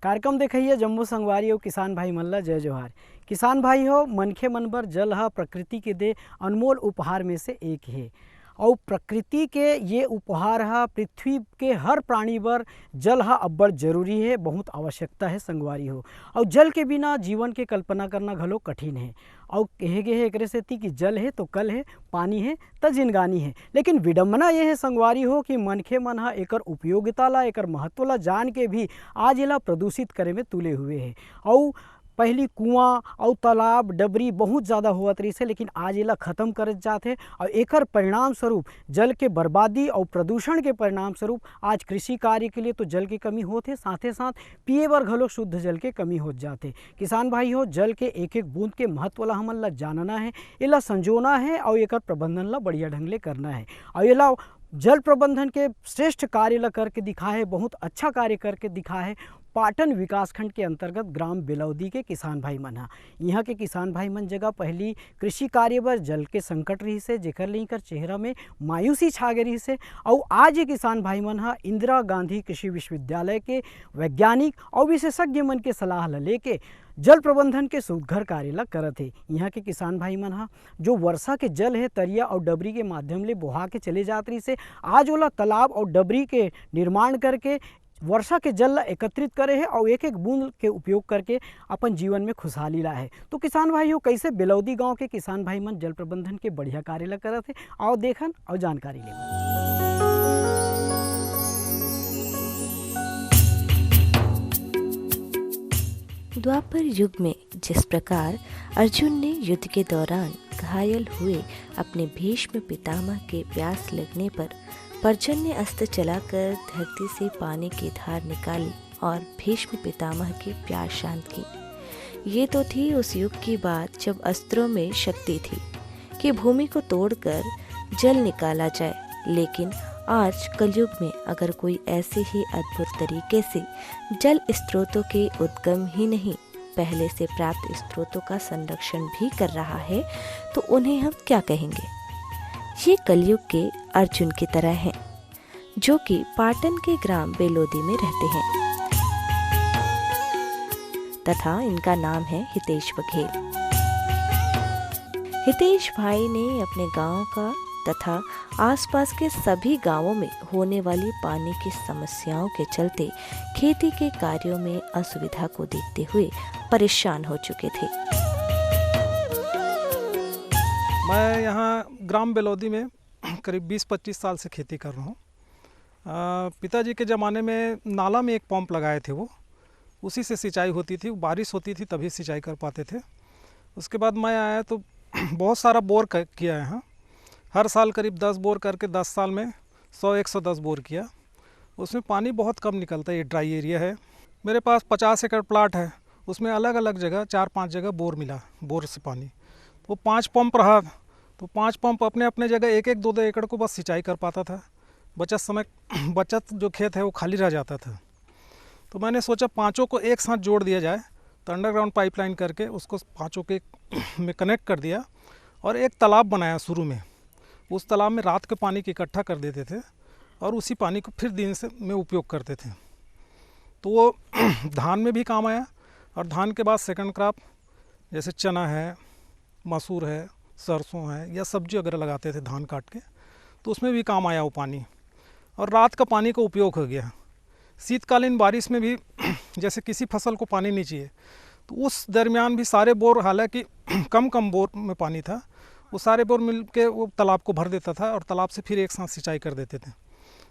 कार्यक्रम देखिए जम्मू संगवारी और किसान भाई मन ला जय जोहार। किसान भाई हो, मनखे मन बर जल ह प्रकृति के दे अनमोल उपहार में से एक है और प्रकृति के ये उपहार ह पृथ्वी के हर प्राणी बर जल ह अब्बड़ जरूरी है, बहुत आवश्यकता है संगवारी हो। और जल के बिना जीवन के कल्पना करना घलो कठिन है। और कहे गए है एकरे सेती कि जल है तो कल है, पानी है तो जिनगानी है। लेकिन विडंबना ये है संगवारी हो कि मनखे मन ह एकर उपयोगिता ला, एकर महत्व ला जान के भी आज एला प्रदूषित करे में तुले हुए है। और पहली कुआं और तालाब डबरी बहुत ज़्यादा होत रही से, लेकिन आज एला ख़त्म करत जाते और एकर परिणाम स्वरूप जल के बर्बादी और प्रदूषण के परिणाम स्वरूप आज कृषि कार्य के लिए तो जल की कमी होते, साथे साथ पिए बर घलो शुद्ध जल के कमी हो जाते। किसान भाई हो, जल के एक एक बूंद के महत्व ला हमन ला जानना है, एला संजोना है और एकर प्रबंधन ला बढ़िया ढंग ले करना है। और एला जल प्रबंधन के श्रेष्ठ कार्य ला करके दिखा है, बहुत अच्छा कार्य करके दिखा है पाटन विकासखंड के अंतर्गत ग्राम बेलौदी के किसान भाई मन हा। यहाँ के किसान भाई मन जगह पहली कृषि कार्य बर जल के संकट रही से, जेकर लेकर चेहरा में मायूसी छा गई से। और आज ये किसान भाई मन हा इंदिरा गांधी कृषि विश्वविद्यालय के वैज्ञानिक और विशेषज्ञ मन के सलाह ला लेके जल प्रबंधन के सुघर कार्य ला करत है। यहाँ के किसान भाई मन हा जो वर्षा के जल है तरिया और डबरी के माध्यम ले बोहा के चले जात रही से, आज ओला तालाब और डबरी के निर्माण करके वर्षा के जल ला एकत्रित करे है और एक एक बूंद के उपयोग करके अपन जीवन में खुशहाली ला है। तो किसान भाई हो, कैसे बेलौदी गांव के किसान भाई मन जल प्रबंधन के बढ़िया कार्य ला करत है, आओ देखन और जानकारी ले। द्वापर युग में जिस प्रकार अर्जुन ने युद्ध के दौरान घायल हुए अपने भीष्म पितामह के प्यास लगने पर पर्जन्य अस्त्र चलाकर धरती से पानी की धार निकाली और भीष्म पितामह की प्यास शांत की। ये तो थी उस युग की बात जब अस्त्रों में शक्ति थी कि भूमि को तोड़कर जल निकाला जाए। लेकिन आज कलयुग में अगर कोई ऐसे ही अद्भुत तरीके से जल स्रोतों के उद्गम ही नहीं, पहले से प्राप्त स्रोतों का संरक्षण भी कर रहा है, तो उन्हें हम क्या कहेंगे। ये कलयुग के अर्जुन की तरह हैं, जो कि पाटन के ग्राम बेलोदी में रहते हैं तथा इनका नाम है हितेश बघेल। हितेश भाई ने अपने गांव का तथा आसपास के सभी गांवों में होने वाली पानी की समस्याओं के चलते खेती के कार्यों में असुविधा को देखते हुए परेशान हो चुके थे। मैं यहाँ ग्राम बेलौदी में करीब 20-25 साल से खेती कर रहा हूँ। पिताजी के ज़माने में नाला में एक पंप लगाए थे, वो उसी से सिंचाई होती थी, बारिश होती थी तभी सिंचाई कर पाते थे। उसके बाद मैं आया तो बहुत सारा बोर किया है यहाँ, हर साल करीब 10 बोर करके 10 साल में 100-110 बोर किया। उसमें पानी बहुत कम निकलता है, ये ड्राई एरिया है। मेरे पास 50 एकड़ प्लाट है, उसमें अलग अलग जगह 4-5 जगह बोर मिला, बोर से पानी। वो 5 पंप रहा तो 5 पंप अपने अपने जगह 1-1, 2-2 एकड़ को बस सिंचाई कर पाता था। बचत जो खेत है वो खाली रह जाता था। तो मैंने सोचा पाँचों को एक साथ जोड़ दिया जाए, तो अंडरग्राउंड पाइपलाइन करके उसको पाँचों के में कनेक्ट कर दिया और एक तालाब बनाया शुरू में। उस तालाब में रात के पानी को इकट्ठा कर देते थे और उसी पानी को फिर दिन से में उपयोग करते थे। तो वो धान में भी काम आया और धान के बाद सेकंड क्रॉप जैसे चना है, मसूर है, सरसों है या सब्जी वगैरह लगाते थे धान काट के, तो उसमें भी काम आया वो पानी। और रात का पानी का उपयोग हो गया। शीतकालीन बारिश में भी जैसे किसी फसल को पानी नहीं चाहिए, तो उस दरमियान भी सारे बोर, हालांकि कम बोर में पानी था, वो सारे बोर मिल के वो तालाब को भर देता था और तालाब से फिर एक साथ सिंचाई कर देते थे।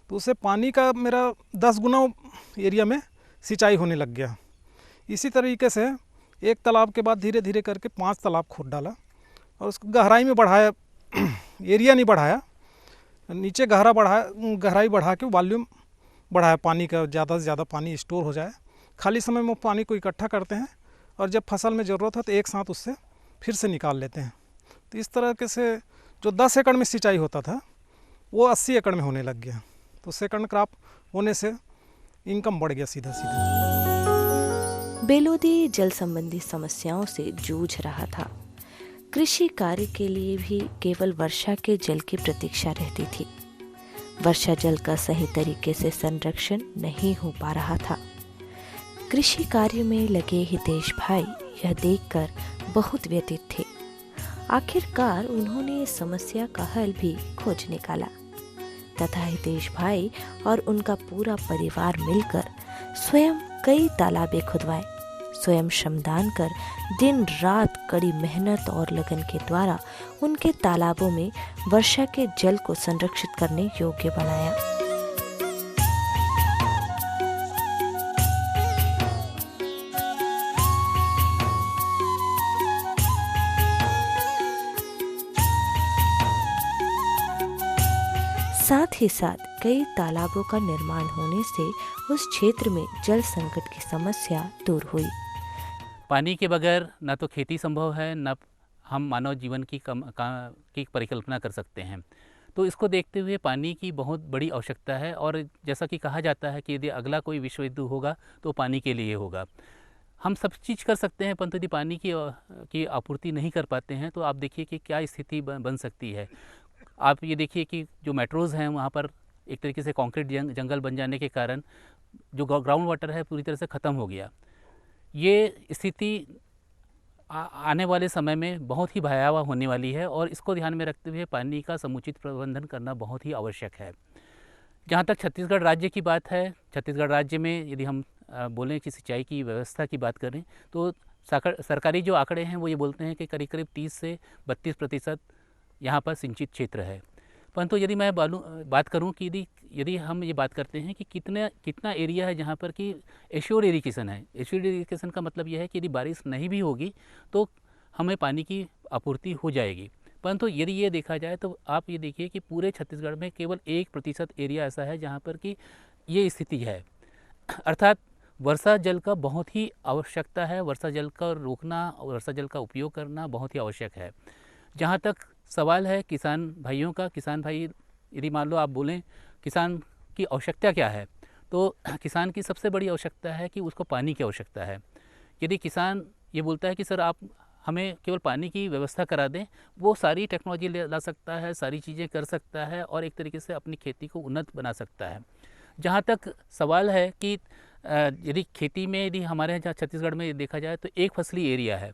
तो उससे पानी का मेरा 10 गुना एरिया में सिंचाई होने लग गया। इसी तरीके से एक तालाब के बाद धीरे धीरे करके 5 तालाब खोद डाला और उसको गहराई में बढ़ाया, एरिया नहीं बढ़ाया, नीचे गहराई बढ़ा के वॉल्यूम बढ़ाया, पानी का ज़्यादा से ज़्यादा पानी स्टोर हो जाए। खाली समय में पानी को इकट्ठा करते हैं और जब फसल में ज़रूरत हो तो एक साथ उससे फिर से निकाल लेते हैं। तो इस तरह के से जो 10 एकड़ में सिंचाई होता था वो 80 एकड़ में होने लग गया। तो सेकंड क्रॉप होने से इनकम बढ़ गया सीधा सीधा। बेलोदी जल संबंधी समस्याओं से जूझ रहा था। कृषि कार्य के लिए भी केवल वर्षा के जल की प्रतीक्षा रहती थी। वर्षा जल का सही तरीके से संरक्षण नहीं हो पा रहा था। कृषि कार्य में लगे हितेश भाई यह देखकर बहुत व्यथित थे। आखिरकार उन्होंने इस समस्या का हल भी खोज निकाला तथा हितेश भाई और उनका पूरा परिवार मिलकर स्वयं कई तालाबे खुदवाए। स्वयं श्रमदान कर दिन रात कड़ी मेहनत और लगन के द्वारा उनके तालाबों में वर्षा के जल को संरक्षित करने योग्य बनाया। साथ ही साथ कई तालाबों का निर्माण होने से उस क्षेत्र में जल संकट की समस्या दूर हुई। पानी के बगैर न तो खेती संभव है, न हम मानव जीवन की परिकल्पना कर सकते हैं। तो इसको देखते हुए पानी की बहुत बड़ी आवश्यकता है और जैसा कि कहा जाता है कि यदि अगला कोई विश्व युद्ध होगा तो पानी के लिए होगा। हम सब चीज़ कर सकते हैं परंतु यदि पानी की आपूर्ति नहीं कर पाते हैं तो आप देखिए कि क्या स्थिति बन सकती है। आप ये देखिए कि जो मेट्रोज़ हैं वहाँ पर एक तरीके से कंक्रीट जंगल बन जाने के कारण जो ग्राउंड वाटर है पूरी तरह से ख़त्म हो गया। ये स्थिति आने वाले समय में बहुत ही भयावह होने वाली है और इसको ध्यान में रखते हुए पानी का समुचित प्रबंधन करना बहुत ही आवश्यक है। जहाँ तक छत्तीसगढ़ राज्य की बात है, छत्तीसगढ़ राज्य में यदि हम बोलें कि सिंचाई की व्यवस्था की बात करें तो सरकारी जो आंकड़े हैं वो ये बोलते हैं कि करीब करीब 30 से 32% यहाँ पर सिंचित क्षेत्र है। परंतु यदि मैं बात करूँ कि यदि हम ये बात करते हैं कि कितना एरिया है जहाँ पर कि एश्योर्ड इरिगेशन है। एश्योर्ड इरिगेशन का मतलब यह है कि यदि बारिश नहीं भी होगी तो हमें पानी की आपूर्ति हो जाएगी। परंतु यदि ये देखा जाए तो आप ये देखिए कि पूरे छत्तीसगढ़ में केवल 1% एरिया ऐसा है जहाँ पर कि ये स्थिति है। अर्थात वर्षा जल का बहुत ही आवश्यकता है। वर्षा जल का रोकना और वर्षा जल का उपयोग करना बहुत ही आवश्यक है। जहाँ तक सवाल है किसान भाइयों का, किसान भाई यदि मान लो आप बोलें किसान की आवश्यकता क्या है, तो किसान की सबसे बड़ी आवश्यकता है कि उसको पानी की आवश्यकता है। यदि किसान ये बोलता है कि सर आप हमें केवल पानी की व्यवस्था करा दें, वो सारी टेक्नोलॉजी ला सकता है, सारी चीज़ें कर सकता है और एक तरीके से अपनी खेती को उन्नत बना सकता है। जहाँ तक सवाल है कि यदि खेती में यदि हमारे यहाँ छत्तीसगढ़ में देखा जाए तो एक फसली एरिया है।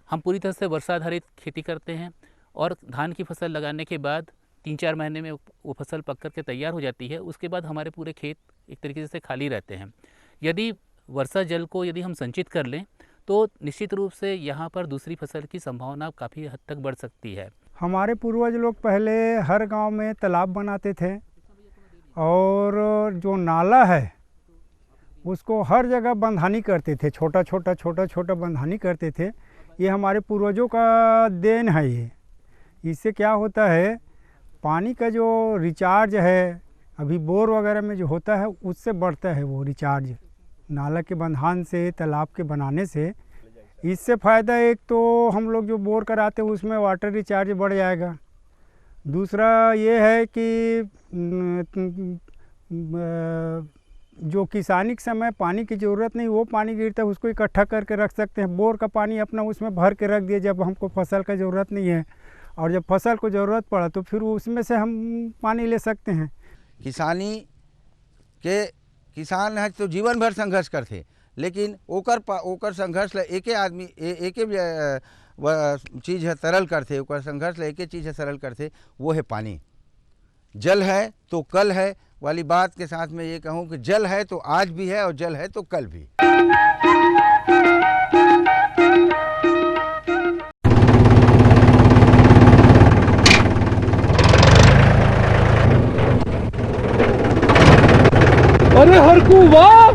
हम पूरी तरह से वर्षा आधारित खेती करते हैं और धान की फसल लगाने के बाद 3-4 महीने में वो फसल पक कर के तैयार हो जाती है। उसके बाद हमारे पूरे खेत एक तरीके से खाली रहते हैं। यदि वर्षा जल को यदि हम संचित कर लें तो निश्चित रूप से यहाँ पर दूसरी फसल की संभावना काफ़ी हद तक बढ़ सकती है। हमारे पूर्वज लोग पहले हर गांव में तालाब बनाते थे और जो नाला है उसको हर जगह बंधानी करते थे, छोटा छोटा बंधानी करते थे। ये हमारे पूर्वजों का देन है। ये इससे क्या होता है, पानी का जो रिचार्ज है अभी बोर वगैरह में जो होता है उससे बढ़ता है वो रिचार्ज, नाला के बंधान से, तालाब के बनाने से। इससे फ़ायदा एक तो हम लोग जो बोर कराते हैं उसमें वाटर रिचार्ज बढ़ जाएगा। दूसरा ये है कि जो किसानी के समय पानी की ज़रूरत नहीं, वो पानी गिरता है उसको इकट्ठा करके रख सकते हैं। बोर का पानी अपना उसमें भर के रख दिए जब हमको फसल का ज़रूरत नहीं है, और जब फसल को ज़रूरत पड़ा तो फिर उसमें से हम पानी ले सकते हैं। किसान है तो जीवन भर संघर्ष करते, लेकिन ओकर संघर्ष ला एके आदमी एके चीज़ है सरल करते, ओकर संघर्ष ला एके चीज़ है सरल करते, वो है पानी। जल है तो कल है वाली बात के साथ में ये कहूँ कि जल है तो आज भी है और जल है तो कल भी। अरे हरकू वाह,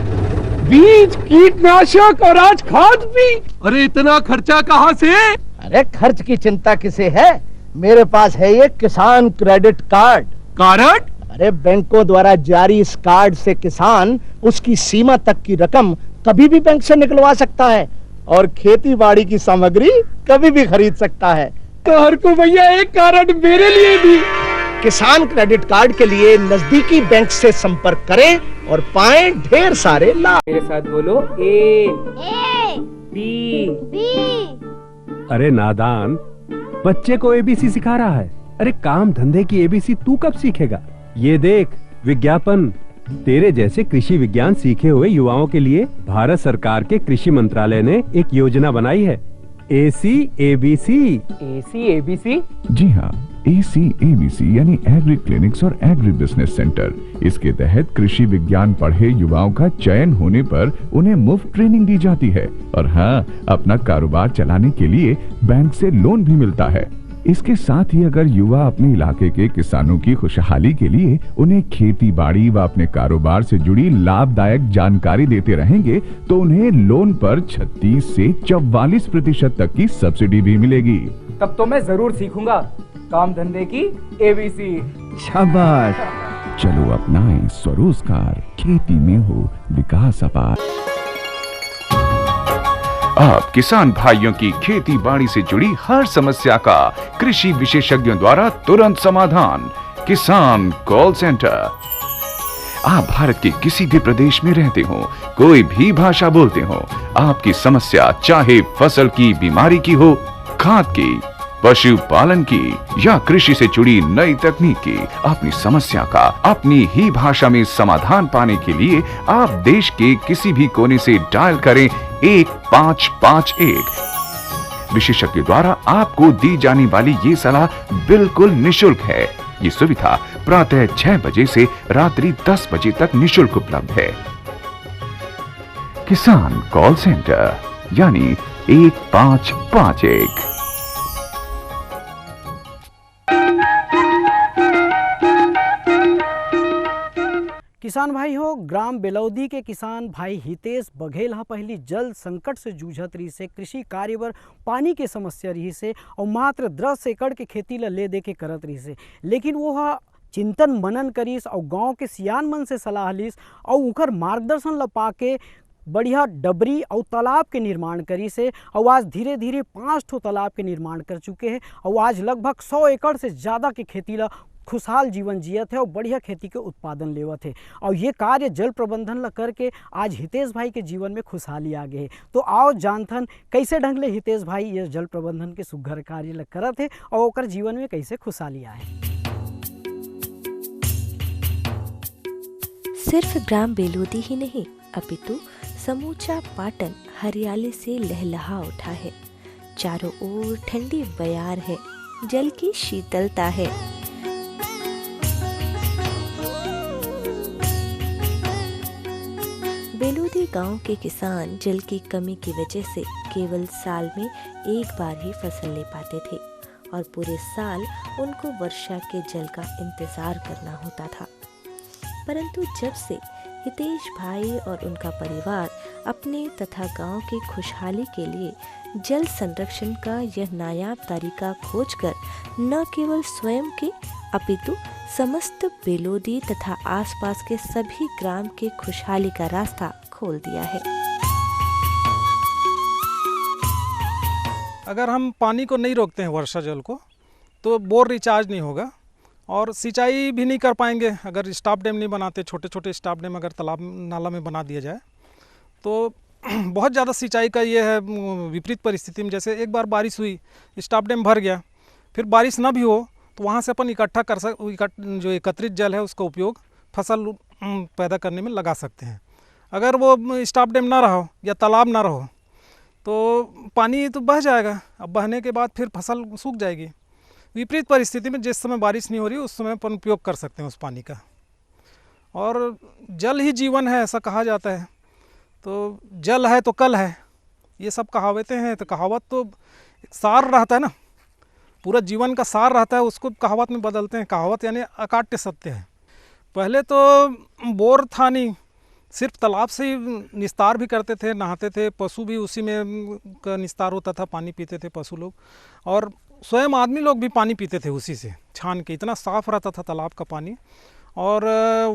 बीज, कीटनाशक और आज खाद भी। अरे इतना खर्चा कहाँ से? अरे खर्च की चिंता किसे है, मेरे पास है ये किसान क्रेडिट कार्ड। कार्ड? अरे बैंकों द्वारा जारी इस कार्ड से किसान उसकी सीमा तक की रकम कभी भी बैंक से निकलवा सकता है और खेती बाड़ी की सामग्री कभी भी खरीद सकता है। तो हरकू भैया एक कार्ड मेरे लिए भी। किसान क्रेडिट कार्ड के लिए नजदीकी बैंक से संपर्क करें और पाएं ढेर सारे लाभ। मेरे साथ बोलो ए बी। अरे नादान, बच्चे को एबीसी सिखा रहा है। अरे काम धंधे की एबीसी तू कब सीखेगा? ये देख, विज्ञापन तेरे जैसे कृषि विज्ञान सीखे हुए युवाओं के लिए भारत सरकार के कृषि मंत्रालय ने एक योजना बनाई है, ACABC। ACABC? जी हाँ, ACABC यानी एग्री क्लिनिक्स और एग्री बिजनेस सेंटर। इसके तहत कृषि विज्ञान पढ़े युवाओं का चयन होने पर उन्हें मुफ्त ट्रेनिंग दी जाती है और हाँ, अपना कारोबार चलाने के लिए बैंक से लोन भी मिलता है। इसके साथ ही अगर युवा अपने इलाके के किसानों की खुशहाली के लिए उन्हें खेती बाड़ी व अपने कारोबार से जुड़ी लाभदायक जानकारी देते रहेंगे तो उन्हें लोन पर 36 से 44% तक की सब्सिडी भी मिलेगी। तब तो मैं जरूर सीखूंगा काम धंधे की ABC। शाबाश, चलो अपनाएं स्वरोजगार, खेती में हो विकास अपार। आप किसान भाइयों की खेती बाड़ी से जुड़ी हर समस्या का कृषि विशेषज्ञों द्वारा तुरंत समाधान। किसान कॉल सेंटर। आप भारत के किसी भी प्रदेश में रहते हो, कोई भी भाषा बोलते हो, आपकी समस्या चाहे फसल की बीमारी की हो, खाद की, पशुपालन की या कृषि से जुड़ी नई तकनीक की, अपनी समस्या का अपनी ही भाषा में समाधान पाने के लिए आप देश के किसी भी कोने से डायल करें 1551। विशेषज्ञ द्वारा आपको दी जाने वाली ये सलाह बिल्कुल निशुल्क है। ये सुविधा प्रातः 6 बजे से रात्रि 10 बजे तक निशुल्क उपलब्ध है। किसान कॉल सेंटर यानी 1551। किसान भाई हो, ग्राम बेलौदी के किसान भाई हितेश बघेल पहली जल संकट से जूझत रही से, कृषि कार्य बर पानी के समस्या रही से और मात्र 10 एकड़ के खेती ला ले दे के करत रही से। लेकिन वो चिंतन मनन करीस और गांव के सियान मन से सलाह लीस और उनकर मार्गदर्शन ला पाके बढ़िया डबरी और तालाब के निर्माण करी से और आज धीरे धीरे 5 ठो तालाब के निर्माण कर चुके हैं और आज लगभग 100 एकड़ से ज़्यादा के खेती ला खुशहाल जीवन जियत है और बढ़िया खेती के उत्पादन लेवत है। और ये कार्य जल प्रबंधन ला करके आज हितेश भाई के जीवन में खुशहाली आ गए है। तो आओ जानथन कैसे ढंग ले हितेश भाई ये जल प्रबंधन के सुघर कार्य ला करत है और ओकर जीवन में कैसे खुशहाली आए। सिर्फ ग्राम बेलौदी ही नहीं अपितु समूचा पाटन हरियाली से लहलहा उठा है। चारों ओर ठंडी बयार है, जल की शीतलता है। बेलौदी गांव के किसान जल की कमी की वजह से केवल साल में एक बार ही फसल ले पाते थे और पूरे साल उनको वर्षा के जल का इंतजार करना होता था। परंतु जब से हितेश भाई और उनका परिवार अपने तथा गांव की खुशहाली के लिए जल संरक्षण का यह नायाब तरीका खोजकर न केवल स्वयं के अपितु समस्त बेलौदी तथा आसपास के सभी ग्राम के खुशहाली का रास्ता खोल दिया है। अगर हम पानी को नहीं रोकते हैं वर्षा जल को तो बोर रिचार्ज नहीं होगा और सिंचाई भी नहीं कर पाएंगे। अगर स्टॉप डैम नहीं बनाते, छोटे छोटे स्टॉप डैम अगर तालाब नाला में बना दिया जाए तो बहुत ज़्यादा सिंचाई का ये है विपरीत परिस्थिति में। जैसे एक बार बारिश हुई, स्टॉप डैम भर गया, फिर बारिश ना भी हो तो वहाँ से अपन जो एकत्रित जल है उसका उपयोग फसल पैदा करने में लगा सकते हैं। अगर वो स्टॉप डैम ना रहो या तालाब ना रहो तो पानी तो बह जाएगा। अब बहने के बाद फिर फसल सूख जाएगी। विपरीत परिस्थिति में जिस समय बारिश नहीं हो रही उस समय अपन उपयोग कर सकते हैं उस पानी का। और जल ही जीवन है ऐसा कहा जाता है। तो जल है तो कल है, ये सब कहावतें हैं। तो कहावत तो सार रहता है ना, पूरा जीवन का सार रहता है, उसको कहावत में बदलते हैं। कहावत यानी अकाट्य सत्य है। पहले तो बोर था नहीं, सिर्फ तालाब से ही निस्तार भी करते थे, नहाते थे, पशु भी उसी में का निस्तार होता था, पानी पीते थे पशु लोग और स्वयं आदमी लोग भी पानी पीते थे उसी से छान के। इतना साफ़ रहता था तालाब का पानी और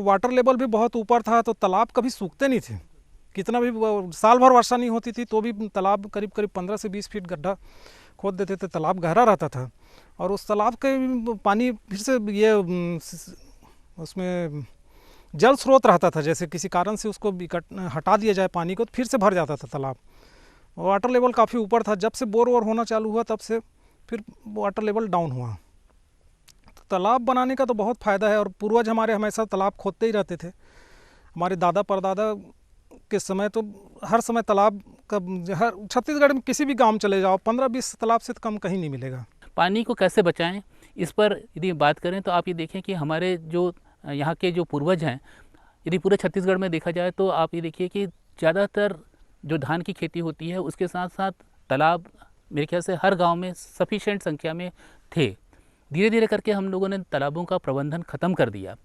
वाटर लेवल भी बहुत ऊपर था तो तालाब कभी सूखते नहीं थे। कितना भी साल भर वर्षा नहीं होती थी तो भी तालाब करीब 15 से 20 फीट गड्ढा खोद देते थे, तालाब गहरा रहता था। और उस तालाब के पानी फिर से ये उसमें जल स्रोत रहता था, जैसे किसी कारण से उसको हटा दिया जाए पानी को तो फिर से भर जाता था तालाब। वाटर लेवल काफ़ी ऊपर था। जब से बोर वोर होना चालू हुआ तब से फिर वाटर लेवल डाउन हुआ। तो तालाब बनाने का तो बहुत फ़ायदा है और पूर्वज हमारे हमेशा तालाब खोदते ही रहते थे। हमारे दादा परदादा के समय तो हर समय तालाब का, हर छत्तीसगढ़ में किसी भी गांव में चले जाओ 15-20 तालाब से कम कहीं नहीं मिलेगा। पानी को कैसे बचाएं, इस पर यदि बात करें तो आप ये देखें कि हमारे जो यहाँ के जो पूर्वज हैं, यदि पूरे छत्तीसगढ़ में देखा जाए तो आप ये देखिए कि ज़्यादातर जो धान की खेती होती है उसके साथ साथ तालाब मेरे ख्याल से हर गांव में सफिशेंट संख्या में थे। धीरे धीरे करके हम लोगों ने तालाबों का प्रबंधन ख़त्म कर दिया।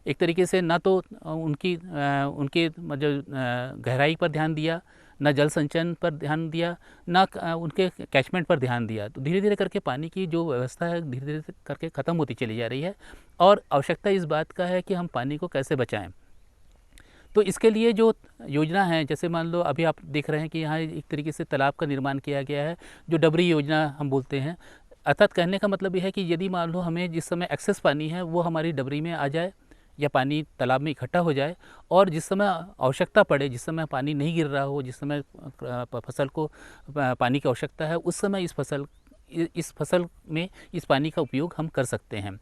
एक तरीके से ना तो उनके मतलब गहराई पर ध्यान दिया, ना जल संचयन पर ध्यान दिया, ना उनके कैचमेंट पर ध्यान दिया। तो धीरे धीरे करके पानी की जो व्यवस्था है धीरे धीरे करके ख़त्म होती चली जा रही है और आवश्यकता इस बात का है कि हम पानी को कैसे बचाएं। तो इसके लिए जो योजना है, जैसे मान लो अभी आप देख रहे हैं कि यहाँ एक तरीके से तालाब का निर्माण किया गया है, जो डबरी योजना हम बोलते हैं। अर्थात कहने का मतलब यह है कि यदि मान लो हमें जिस समय एक्सेस पानी है वो हमारी डबरी में आ जाए या पानी तालाब में इकट्ठा हो जाए, और जिस समय आवश्यकता पड़े, जिस समय पानी नहीं गिर रहा हो, जिस समय फसल को पानी की आवश्यकता है, उस समय इस फसल में इस पानी का उपयोग हम कर सकते हैं।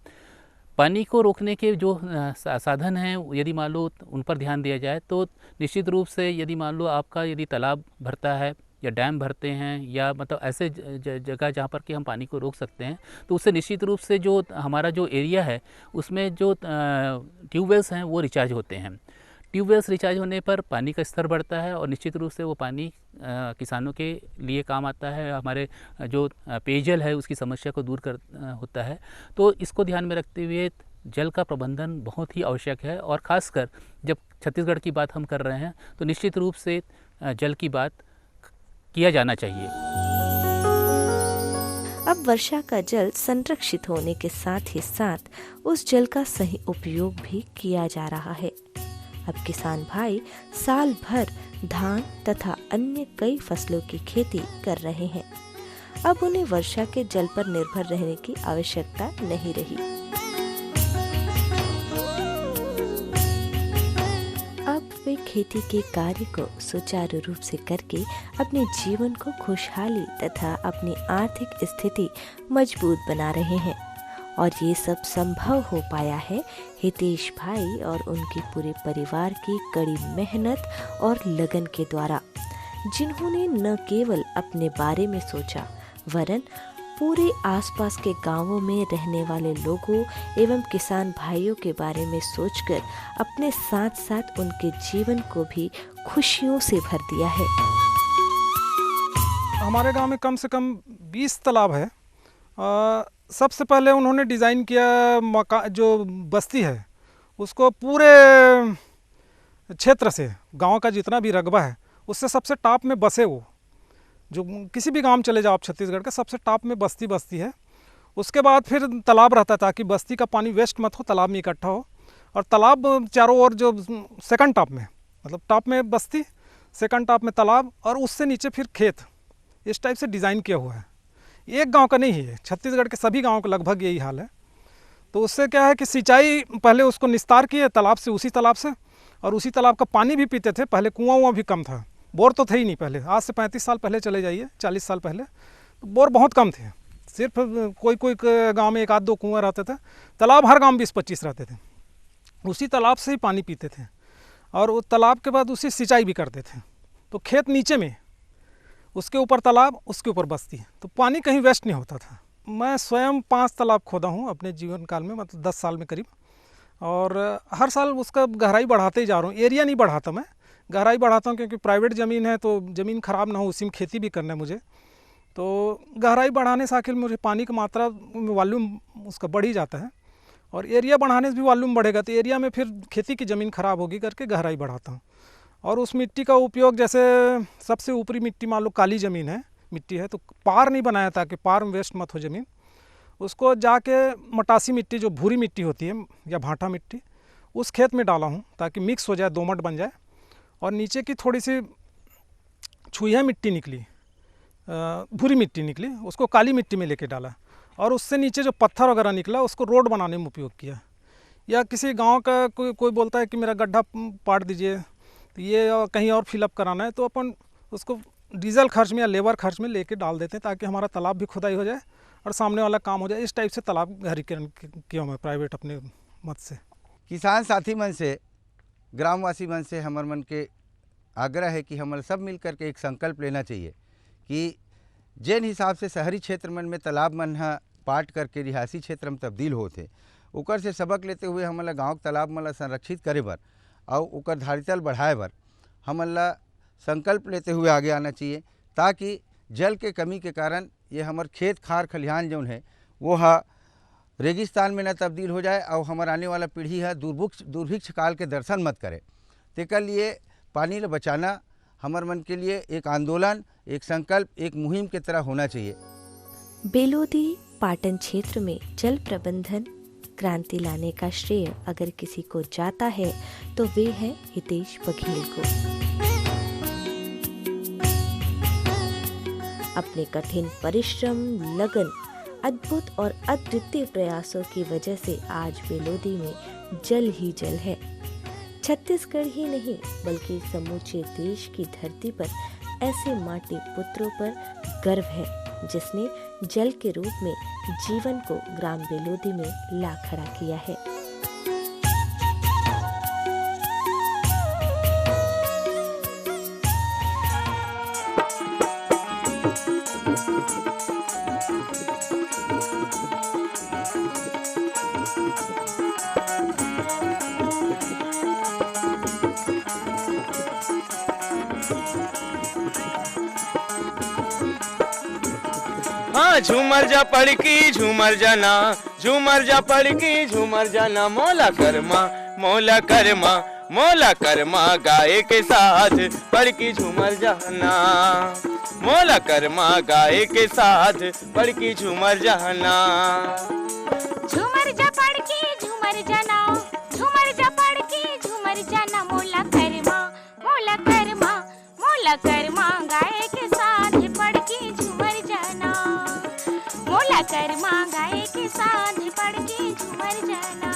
पानी को रोकने के जो साधन हैं, यदि मान लो उन पर ध्यान दिया जाए तो निश्चित रूप से यदि मान लो आपका यदि तालाब भरता है या डैम भरते हैं या मतलब ऐसे जगह जहाँ पर कि हम पानी को रोक सकते हैं, तो उससे निश्चित रूप से जो हमारा जो एरिया है उसमें जो ट्यूबवेल्स हैं वो रिचार्ज होते हैं। ट्यूबवेल्स रिचार्ज होने पर पानी का स्तर बढ़ता है और निश्चित रूप से वो पानी किसानों के लिए काम आता है, हमारे जो पेयजल है उसकी समस्या को दूर होता है। तो इसको ध्यान में रखते हुए जल का प्रबंधन बहुत ही आवश्यक है, और ख़ासकर जब छत्तीसगढ़ की बात हम कर रहे हैं तो निश्चित रूप से जल की बात किया जाना चाहिए। अब वर्षा का जल संरक्षित होने के साथ ही साथ उस जल का सही उपयोग भी किया जा रहा है। अब किसान भाई साल भर धान तथा अन्य कई फसलों की खेती कर रहे हैं। अब उन्हें वर्षा के जल पर निर्भर रहने की आवश्यकता नहीं रही। अब वे खेती के कार्य को सुचारू रूप से करके अपने जीवन को खुशहाली तथा अपनी आर्थिक स्थिति मजबूत बना रहे हैं, और ये सब संभव हो पाया है हितेश भाई और उनके पूरे परिवार की कड़ी मेहनत और लगन के द्वारा, जिन्होंने न केवल अपने बारे में सोचा वरन पूरे आसपास के गांवों में रहने वाले लोगों एवं किसान भाइयों के बारे में सोचकर अपने साथ साथ उनके जीवन को भी खुशियों से भर दिया है। हमारे गांव में कम से कम 20 तालाब है। सबसे पहले उन्होंने डिज़ाइन किया जो बस्ती है उसको पूरे क्षेत्र से, गांव का जितना भी रकबा है उससे सबसे टॉप में बसे, वो जो किसी भी गांव में चले जाओ आप छत्तीसगढ़ के सबसे टॉप में बस्ती है। उसके बाद फिर तालाब रहता ताकि बस्ती का पानी वेस्ट मत हो, तालाब में इकट्ठा हो। और तालाब चारों ओर जो सेकंड टॉप में, मतलब टॉप में बस्ती, सेकंड टॉप में तालाब, और उससे नीचे फिर खेत, इस टाइप से डिज़ाइन किया हुआ है। एक गांव का नहीं है, छत्तीसगढ़ के सभी गांवों का लगभग यही हाल है। तो उससे क्या है कि सिंचाई पहले उसको निस्तार किए तालाब से, उसी तालाब से, और उसी तालाब का पानी भी पीते थे। पहले कुआं भी कम था, बोर तो थे ही नहीं पहले। आज से 35 साल पहले चले जाइए, 40 साल पहले तो बोर बहुत कम थे, सिर्फ कोई गांव में 1-2 कुआं रहते थे। तालाब हर गांव में 20-25 रहते थे, उसी तालाब से ही पानी पीते थे, और वो तालाब के बाद उसी सिंचाई भी करते थे। तो खेत नीचे में, उसके ऊपर तालाब, उसके ऊपर बस्ती, तो पानी कहीं वेस्ट नहीं होता था। मैं स्वयं 5 तालाब खोदा हूँ अपने जीवन काल में, मतलब 10 साल में करीब, और हर साल उसका गहराई बढ़ाते ही जा रहा हूँ। एरिया नहीं बढ़ाता, मैं गहराई बढ़ाता हूँ, क्योंकि प्राइवेट ज़मीन है तो ज़मीन ख़राब ना हो, उसी में खेती भी करना है मुझे। तो गहराई बढ़ाने से आखिर मुझे पानी की मात्रा में वॉल्यूम उसका बढ़ ही जाता है, और एरिया बढ़ाने से भी वॉल्यूम बढ़ेगा, तो एरिया में फिर खेती की ज़मीन ख़राब होगी करके गहराई बढ़ाता हूँ। और उस मिट्टी का उपयोग, जैसे सबसे ऊपरी मिट्टी मान लो काली ज़मीन है, मिट्टी है, तो पार नहीं बनाया ताकि पार में वेस्ट मत हो ज़मीन, उसको जाके मटासी मिट्टी, जो भूरी मिट्टी होती है या भाटा मिट्टी, उस खेत में डाला हूँ ताकि मिक्स हो जाए, दोमट बन जाए। और नीचे की थोड़ी सी छुइया मिट्टी निकली, भूरी मिट्टी निकली, उसको काली मिट्टी में लेके डाला, और उससे नीचे जो पत्थर वगैरह निकला उसको रोड बनाने में उपयोग किया। या किसी गांव का कोई बोलता है कि मेरा गड्ढा पाट दीजिए, तो ये कहीं और फिलअप कराना है, तो अपन उसको डीजल खर्च में या लेबर खर्च में लेके डाल देते हैं ताकि हमारा तालाब भी खुदाई हो जाए और सामने वाला काम हो जाए। इस टाइप से तालाब गहरीकरण किया मैं प्राइवेट अपने मत से। किसान साथी मन से ग्रामवासी मन से हमर मन के आग्रह है कि हमन सब मिल करके एक संकल्प लेना चाहिए कि जिन हिसाब से शहरी क्षेत्र मन में तालाब मन ह पाट करके रिहायशी क्षेत्र में तब्दील होते, ओकर से सबक लेते हुए हमन ला गाँव के तालाब मन ला संरक्षित करे बर और ओकर धारितल बढ़ाए बर हमन ला संकल्प लेते हुए आगे आना चाहिए, ताकि जल के कमी के कारण ये हमार खेत खार खलिहान जौन है वो रेगिस्तान में न तब्दील हो जाए और हमार आने वाला पीढ़ी है दुर्भिक्ष काल के दर्शन मत करे। तेकर लिए पानी ल बचाना हमार मन के लिए एक आंदोलन, एक संकल्प, एक मुहिम के तरह होना चाहिए। बेलोदी पाटन क्षेत्र में जल प्रबंधन क्रांति लाने का श्रेय अगर किसी को जाता है तो वे है हितेश बघेल को। अपने कठिन परिश्रम, लगन, अद्भुत और अद्वितीय प्रयासों की वजह से आज बेलोदी में जल ही जल है। छत्तीसगढ़ ही नहीं बल्कि समूचे देश की धरती पर ऐसे माटी पुत्रों पर गर्व है जिसने जल के रूप में जीवन को ग्राम बेलोदी में ला खड़ा किया है। हाँ झूमर जा पड़की झूमर जाना, झूमर जा पड़की झूमर जाना, मोला कर्मा मोला कर्मा मोला कर्मा गाय के साथ पड़की झूमर जाना, मोला कर्मा गाय के साथ पड़की झूमर जाना। झूमर जा पड़की झूमर जाना, झूमर जा पड़की झूमर जाना, मोला कर्मा मोला कर्मा मोला कर्मा गाय के साथ पड़की झूमर जाना, मोला कर्मा गाय के साथ पड़की झूमर जाना।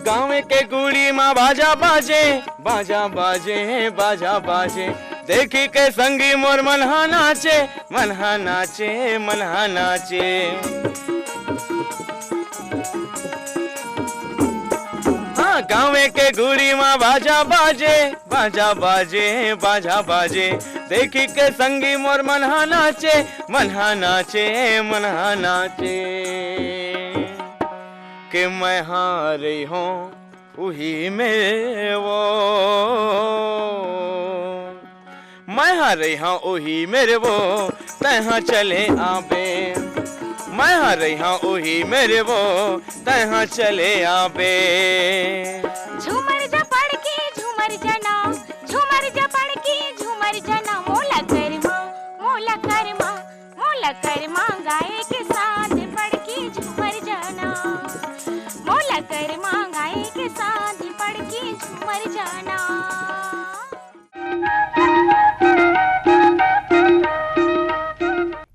गाँव के गुड़ी माँ बाजा बाजे, बाजा बाजे बाजा बाजे, देखी के संगी मोर मनहा नाचे, मनहा नाचे मनहा नाचे। हाँ गाँव के गुड़ी माँ बाजा बाजे, बाजा बाजे बाजा बाजे, देखी के संगी मोर मनहा नाचे, मनहा नाचे मनहा नाचे। कि मैं हारी हूँ वही में वो, मैं हारी हूँ वही मेरे वो, तहाँ चले आबे, मैं हारी हूँ वही मेरे वो, तहाँ चले आबे। झूमर जा पड़की झूमर जाना, झूमर जा पड़की झूमर जाना, मोला कर्मा मोला कर्मा मोला कर्मा गाय के साथ पड़की झूमर जाना, मोला कर्मा गाय के साथ पड़की झूमर जाना।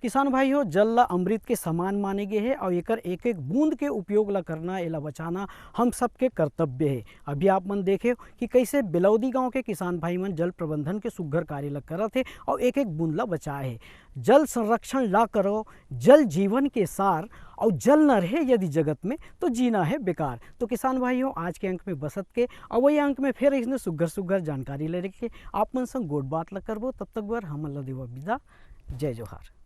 किसान भाई हो, जल ला अमृत के समान माने गए है और एकर एक एक बूंद के उपयोग ला करना, एला बचाना हम सबके कर्तव्य है। अभी आप मन देखे कि कैसे बेलौदी गांव के किसान भाई मन जल प्रबंधन के सुघ्घर कार्य ला करत है और एक एक बूंद ला बचाए है। जल संरक्षण ला करो, जल जीवन के सार, और जल न रहे यदि जगत में तो जीना है बेकार। तो किसान भाई हो, आज के अंक में बसत के और वही अंक में फिर इसने सुघ्घर सुघ्घर जानकारी ले रखे आप मन संग गोट बात ला करबो। तब तक बर हमन ला देवा विदा। जय जोहार।